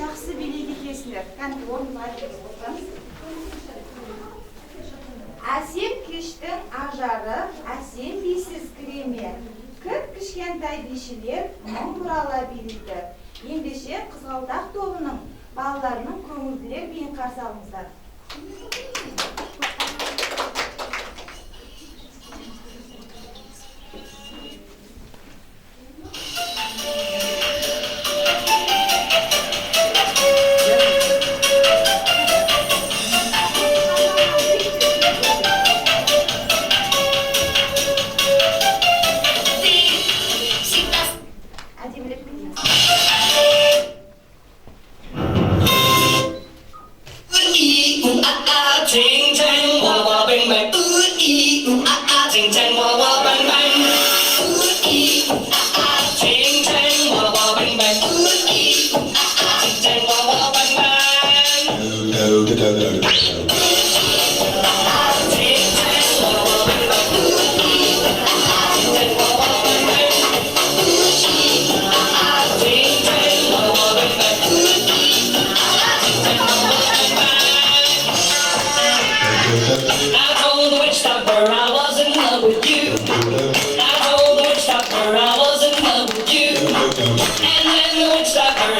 жақсы билейді екенсіңдер. Кәнті орнына отырамыз. Әсем кештің ажары, әсем бейсіз кіреме. Кішкентай бишілер мұң бұрала билейді. Ендеше Қызғалдақ тобының балаларының көңілділер биін қарсы алыңыздар.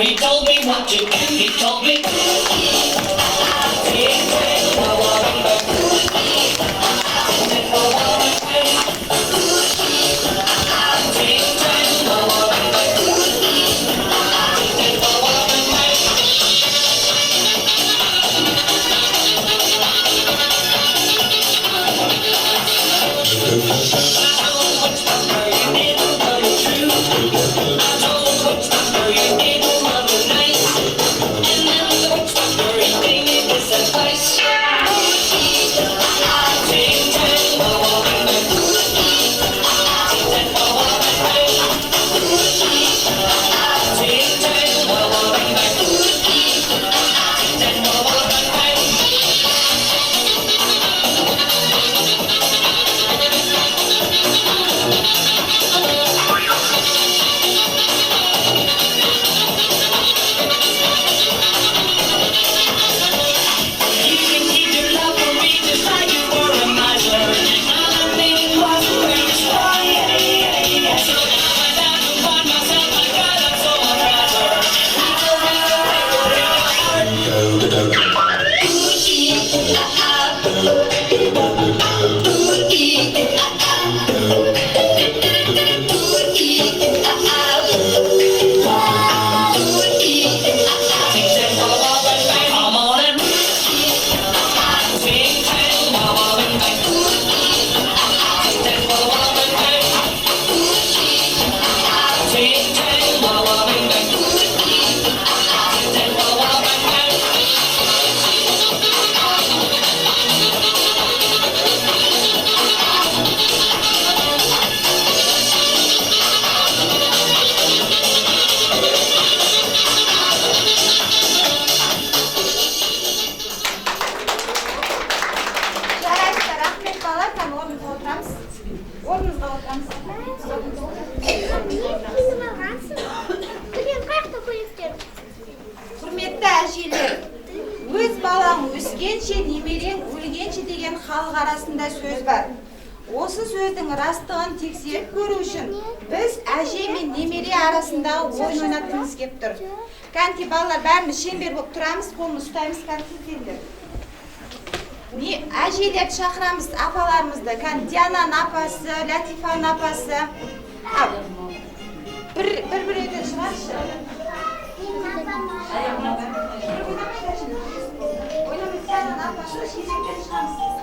He told me what to do, he told me Құрметті әжелер, өз балаң өскенше, немерең өлгенше деген халық арасында сөз бар. Осы сөздің растығын тексеріп көру үшін біз әже мен немере арасындағы ойын ойнатқымыз келіп тұр. Кәнте балалар бәріміз шеңбер болып тұрамыз, қолымызды ұстаймыз, кәнте. Әжелерді шақырамыз, апаларымызды. Диананың апасы, Латифаның апасы. Bir-birine çıkarşı. Oynamak yanına ne yaparsın? Şişekleri çıkarsınız.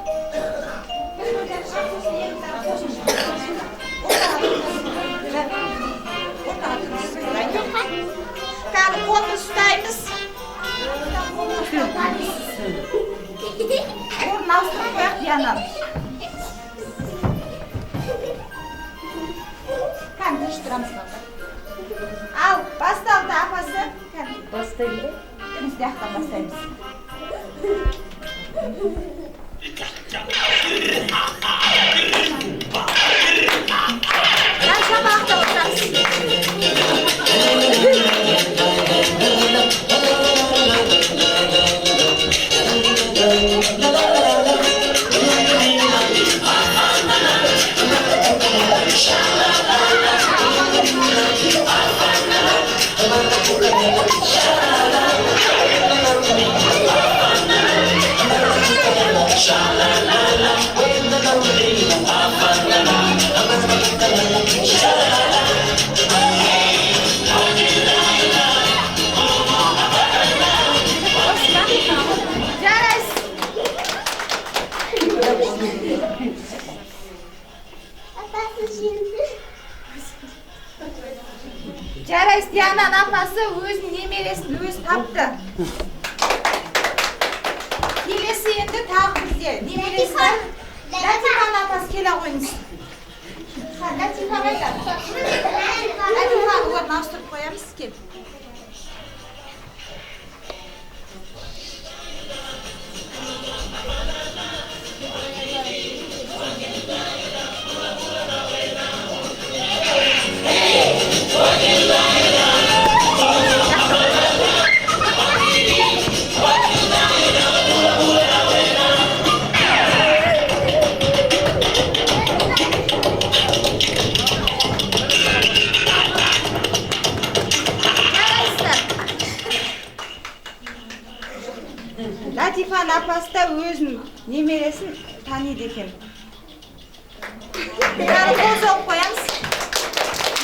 Bir-birine çıkarsın, yerin tarafı koşun çıkarsın. Orada atınız. Kanı kolumuz tutayımız. Orun altına koyak yanan. Kanı dıştıramız bakalım. Al, bastaldı apası. Bastaydı. Biz de yaktan bastayız. Ben sabahta oturasın. Жарайсыз, Диананың апасы өзінің немересін өзі тапты. Келесі енді тағы бізде немересі бар. Латифаның апасы келе қойыңыз. Латифа қайда? Латифаның орнын ауыстырып қоямыз, кел. Латифаның апасы да өзінің немересін таниды екен. Бәрі қол соғып қоямыз.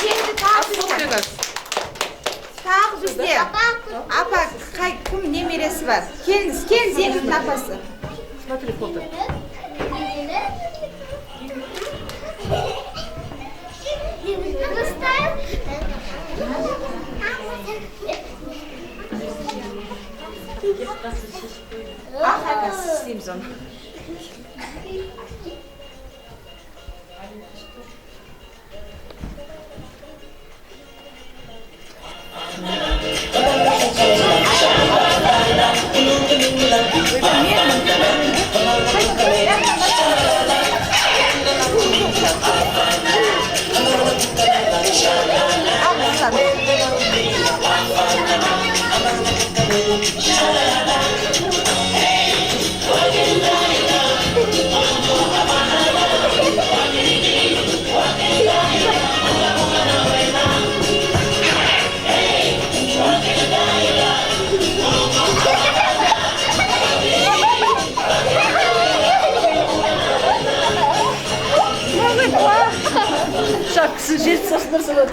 Енді тағы бізде. Тағы бізде. Апа, кім немересі бар? Келіңіз, Зеңгіздің апасы. Смотри, фото. Ақақасы істейміз оны. Шапкасы жерді сақтырса да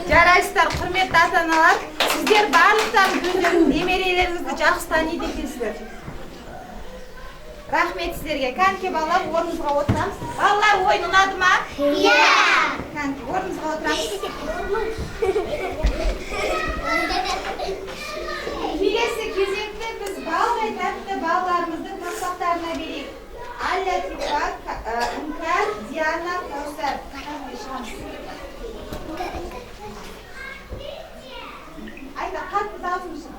Жарайсыздар, құрметті ата-аналар, сіздер барлықтарың өздеріңіздің немерелеріңізді жақсы таниды екенсіздер. Рахмет сіздерге. Кәнекей балалар, орныңызға отырамыз. Балалар, ойын ұнады ма? Иә. Кәнекей, орныңызға отырамыз. Келесі кезекте біз балдай тәтті балаларымыздың тақпақтарына берейік. Латифа, Іңкәр, Диана, Кәусар. Айда, қатты дауысың.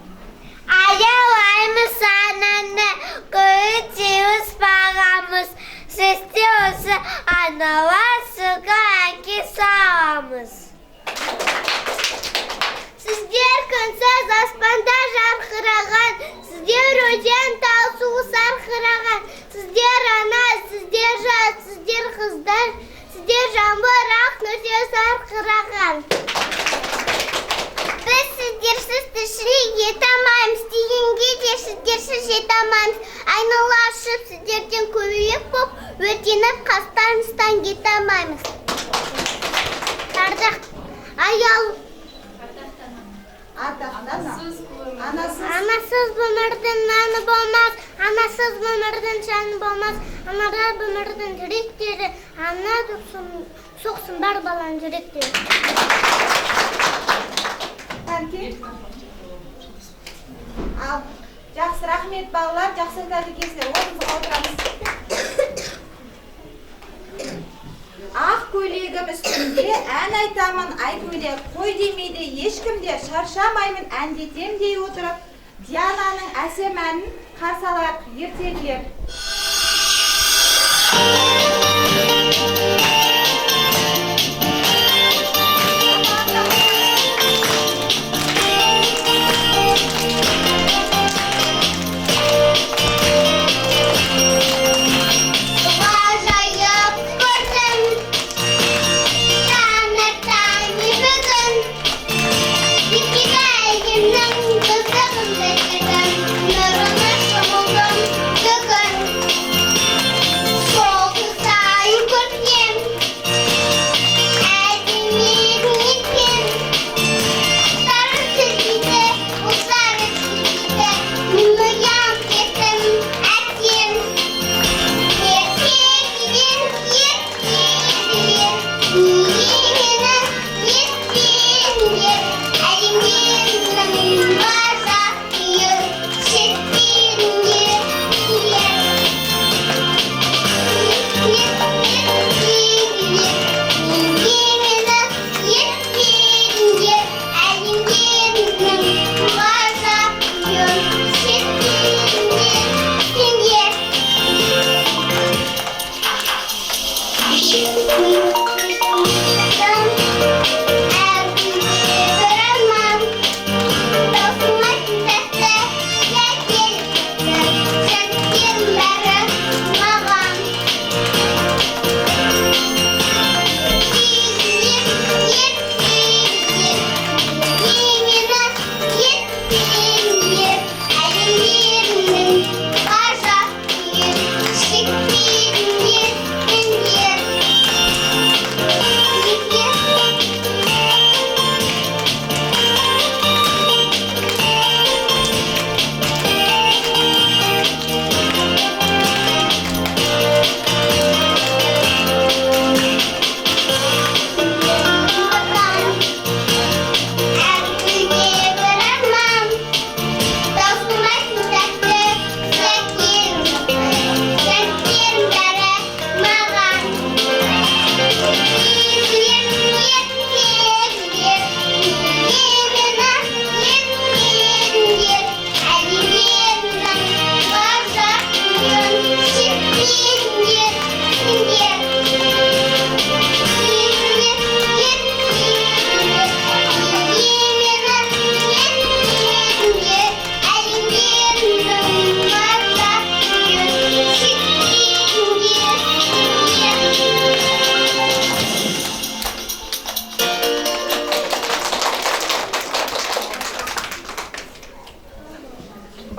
Аялаймыз ананы, көйтеуіз бағамыз, сесте осы аналасыға әке сағамыз. Сіздер күнсіз аспанда жарқыраған, сіздер өзен тасу сарқыраған, сіздер ана, сіздер жас, сіздер қыздар, сіздер жамбыр ақ нөсе сарқыраған. Біз сіздерсіз тіршілік ете алмаймыз, дегенге де сіздерсіз жете алмаймыз. Айнала ашып сіздерден көбейіп боп, өртеніп қастарымыздан кете алмаймыз. Ардақ, аял. Анасыз өмірдің наны болмас, анасыз өмірдің жаны болмас, анада өмірдің жүректері, ана соқсын бар балан жүректері. Ал, жақсы рахмет балалар, жақсы айтады екенсіздер, орныңызға отырамыз. Ақ көйлегім үстінде ән айтамын, ай көйлек, қой демейді ешкімде, шаршамаймын әндетем дей отырып, Диананың әсем әнін қарсы алайық, ертегілер. Nurunu şumuldum, dökün. Soğuk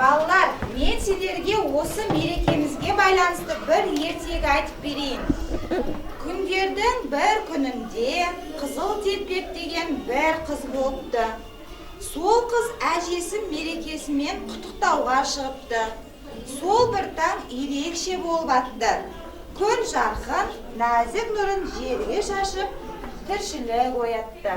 Балалар, мен сіздерге осы мерекемізге байланысты бір ертегі айтып берейін. Күндердің бір күнінде Қызыл Телпек деген бір қыз болыпты. Сол қыз әжесі мерекесімен құттықтауға шығыпты. Сол бір таң ерекше болып атты. Күн жарқын, нәзік нұрын жерге шашып, тіршілік оятты.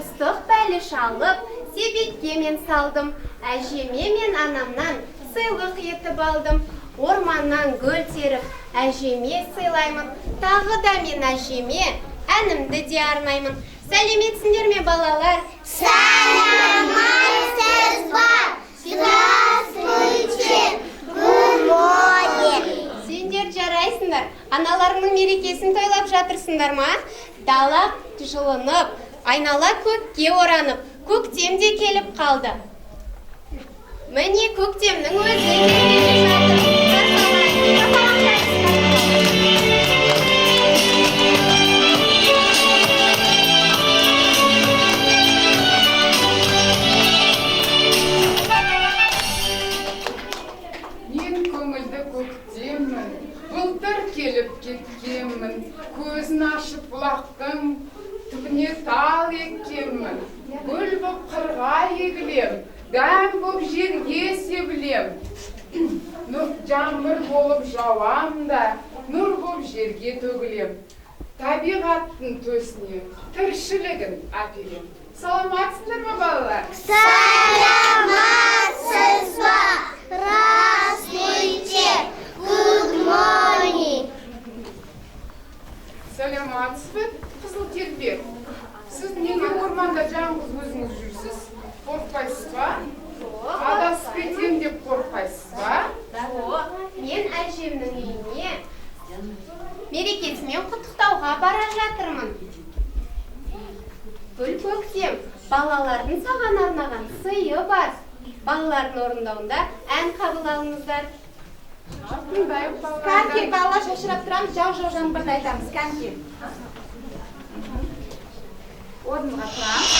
Ыстық бәлі шалып, себетке мен салдым. Әжеме мен анамнан сыйлық етіп алдым. Орманнан гүл теріп, әжеме сыйлаймын. Тағы да мен әжеме әнімді де арнаймын. Сәлеметсіңдер ме, балалар? Саламатсыз ба? Здравствуйте. Good morning. Сендер жарайсыңдар. Аналарыңның мерекесін тойлап жатырсыңдар ма? Дала жылынып, айнала көкке оранып, көктем де келіп қалды. Міне көктемнің өзі келе жатыр. Мен көңілді көктеммін, бұлтыр келіп кеткенмін, көзін ашып бұлақтың түбіне тал еккенмін. Гүл боп қырға егілем, дәм боп жерге себілем. Жаңбыр болып жауам да, нұр боп жерге төгілем. Табиғаттың төсіне тіршілігін әперем. Саламатсыздар ма, балалар? Саламатсыз ба? Здравствуйте. Good morning. Саламатсыз ба, Қызыл Телпек? Сіз неге орманда жалғыз өзіңіз жүрсіз? Қорқпайсыз ба? Адасып кетем деп қорқайсыз ба? Мен әжемнің үйіне мерекесімен құттықтауға бара жатырмын. Гүл көктем, балалардың саған арнаған сыйы бар. Балалардың орындауында ән қабыл алыңыздар. Кәнке, балалар шашырап тұрамыз, жау жаңбырды айтамыз. Кәнке. Орнымға тұрамыз.